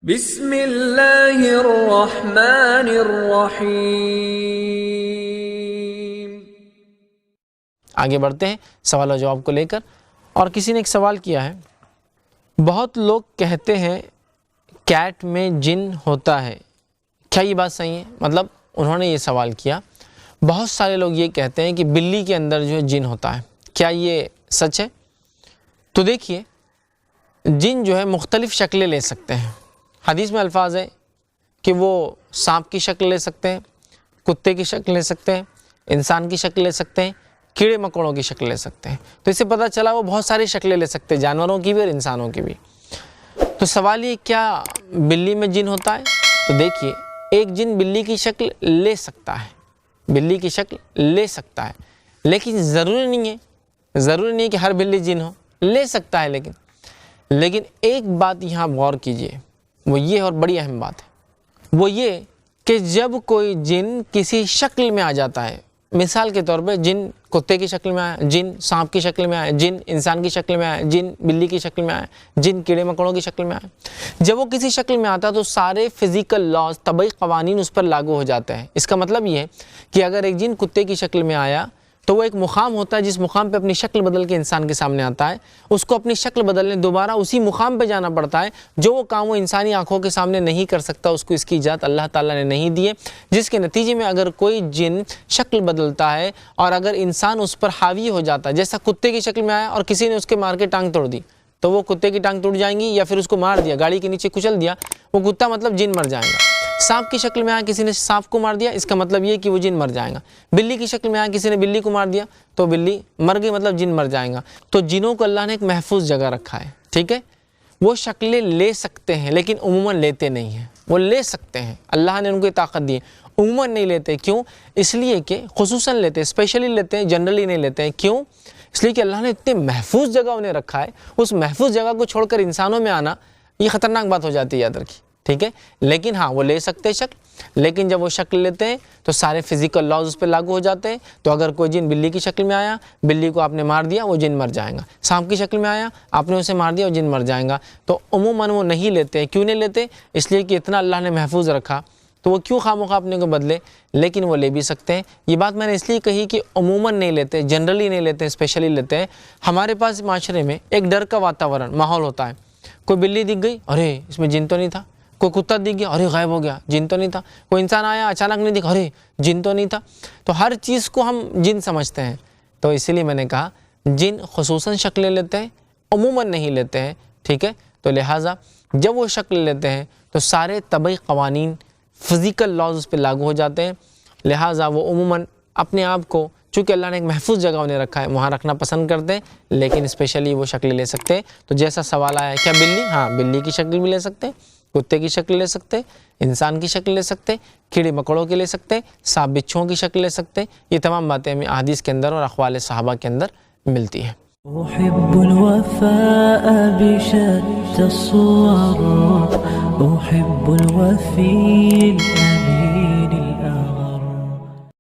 بسم اللہ الرحمن الرحیم۔ آگے بڑھتے ہیں سوال و جواب کو لے کر، اور کسی نے ایک سوال کیا ہے، بہت لوگ کہتے ہیں کیٹ میں جن ہوتا ہے، کیا یہ بات صحیح ہے؟ مطلب انہوں نے یہ سوال کیا، بہت سارے لوگ یہ کہتے ہیں کہ بلی کے اندر جو ہے جن ہوتا ہے، کیا یہ سچ ہے؟ تو دیکھیے، جن جو ہے مختلف شکلیں لے سکتے ہیں۔ حدیث میں الفاظ ہے کہ وہ سانپ کی شکل لے سکتے ہیں، کتے کی شکل لے سکتے ہیں، انسان کی شکل لے سکتے ہیں، کیڑے مکوڑوں کی شکل لے سکتے ہیں۔ تو اس سے پتہ چلا وہ بہت ساری شکلیں لے سکتے ہیں، جانوروں کی بھی اور انسانوں کی بھی۔ تو سوال یہ، کیا بلی میں جن ہوتا ہے؟ تو دیکھیے، ایک جن بلی کی شکل لے سکتا ہے، بلی کی شکل لے سکتا ہے، لیکن ضروری نہیں ہے کہ ہر بلی جن ہو، لے سکتا ہے۔ لیکن ایک بات یہاں غور کیجئے، وہ یہ، اور بڑی اہم بات ہے، وہ یہ کہ جب کوئی جن کسی شکل میں آ جاتا ہے، مثال کے طور پہ جن کتے کی شکل میں آیا، جن سانپ کی شکل میں آیا، جن انسان کی شکل میں آیا، جن بلی کی شکل میں آیا، جن کیڑے مکوڑوں کی شکل میں آیا، جب وہ کسی شکل میں آتا ہے تو سارے فزیکل لاز، طبعی قوانین اس پر لاگو ہو جاتے ہیں۔ اس کا مطلب یہ ہے کہ اگر ایک جن کتے کی شکل میں آیا تو وہ ایک مقام ہوتا ہے، جس مقام پہ اپنی شکل بدل کے انسان کے سامنے آتا ہے، اس کو اپنی شکل بدلنے دوبارہ اسی مقام پہ جانا پڑتا ہے، جو وہ کام وہ انسانی آنکھوں کے سامنے نہیں کر سکتا، اس کو اس کی اجازت اللہ تعالیٰ نے نہیں دی ہے، جس کے نتیجے میں اگر کوئی جن شکل بدلتا ہے اور اگر انسان اس پر حاوی ہو جاتا ہے، جیسا کتے کی شکل میں آیا اور کسی نے اس کے مار کے ٹانگ توڑ دی، تو وہ کتے کی ٹانگ ٹوٹ جائیں گی، یا پھر اس کو مار دیا، گاڑی کے نیچے کچل دیا، وہ کتا مطلب جن مر جائے گا۔ سانپ کی شکل میں آیا، کسی نے سانپ کو مار دیا، اس کا مطلب یہ کہ وہ جن مر جائے گا۔ بلی کی شکل میں آیا، کسی نے بلی کو مار دیا تو بلی مر گئی، مطلب جن مر جائے گا۔ تو جنوں کو اللہ نے ایک محفوظ جگہ رکھا ہے، ٹھیک ہے؟ وہ شکلیں لے سکتے ہیں لیکن عموماً لیتے نہیں ہیں۔ وہ لے سکتے ہیں، اللہ نے ان کو طاقت دی ہے، عموماً نہیں لیتے۔ کیوں؟ اس لیے کہ خصوصاً لیتے ہیں، اسپیشلی لیتے ہیں، جنرلی نہیں لیتے ہیں۔ کیوں؟ اس لیے کہ اللہ نے اتنے محفوظ جگہ انہیں رکھا ہے، اس محفوظ جگہ کو چھوڑ کر انسانوں میں آنا یہ خطرناک بات ہو جاتی ہے، یاد رکھیے، ٹھیک ہے؟ لیکن ہاں، وہ لے سکتے ہیں شکل، لیکن جب وہ شکل لیتے ہیں تو سارے فزیکل لاز اس پہ لاگو ہو جاتے ہیں۔ تو اگر کوئی جن بلی کی شکل میں آیا، بلی کو آپ نے مار دیا، وہ جن مر جائے گا۔ سانپ کی شکل میں آیا، آپ نے اسے مار دیا، وہ جن مر جائے گا۔ تو عموماً وہ نہیں لیتے۔ کیوں نہیں لیتے؟ اس لیے کہ اتنا اللہ نے محفوظ رکھا، تو وہ کیوں خواہ اپنے کو بدلے؟ لیکن وہ لے بھی سکتے ہیں۔ یہ بات میں نے اس لیے کہی کہ عموماً نہیں لیتے، جنرلی نہیں لیتے، اسپیشلی لیتے ہیں۔ ہمارے پاس معاشرے میں ایک ڈر کا واتاورن، ماحول ہوتا ہے۔ کوئی بلی دکھ گئی، ارے اس میں جن تو نہیں تھا۔ کوئی کتا دکھ گیا، ارے غائب ہو گیا، جن تو نہیں تھا۔ کوئی انسان آیا، اچانک نہیں دکھا، ارے جن تو نہیں تھا۔ تو ہر چیز کو ہم جن سمجھتے ہیں۔ تو اسی لیے میں نے کہا جن خصوصاً شکلیں لیتے ہیں، عموماً نہیں لیتے ہیں، ٹھیک ہے؟ تو لہٰذا جب وہ شکل لیتے ہیں تو سارے طبعی قوانین، فزیکل لاز اس پہ لاگو ہو جاتے ہیں، لہٰذا وہ عموماً اپنے آپ کو، چونکہ اللہ نے ایک محفوظ جگہ انہیں رکھا ہے، وہاں رکھنا پسند کرتے ہیں، لیکن اسپیشلی وہ شکلیں لے سکتے ہیں۔ تو جیسا سوال آیا کیا بلی؟ ہاں، بلی کی شکل بھی لے سکتے ہیں، کتے کی شکل لے سکتے، انسان کی شکل لے سکتے، کیڑے مکوڑوں کی لے سکتے، سانپ بچھوؤں کی شکل لے سکتے۔ یہ تمام باتیں ہمیں احادیث کے اندر اور اقوال صحابہ کے اندر ملتی ہیں۔ أحب الوفاء بشتى الصور، أحب الوفي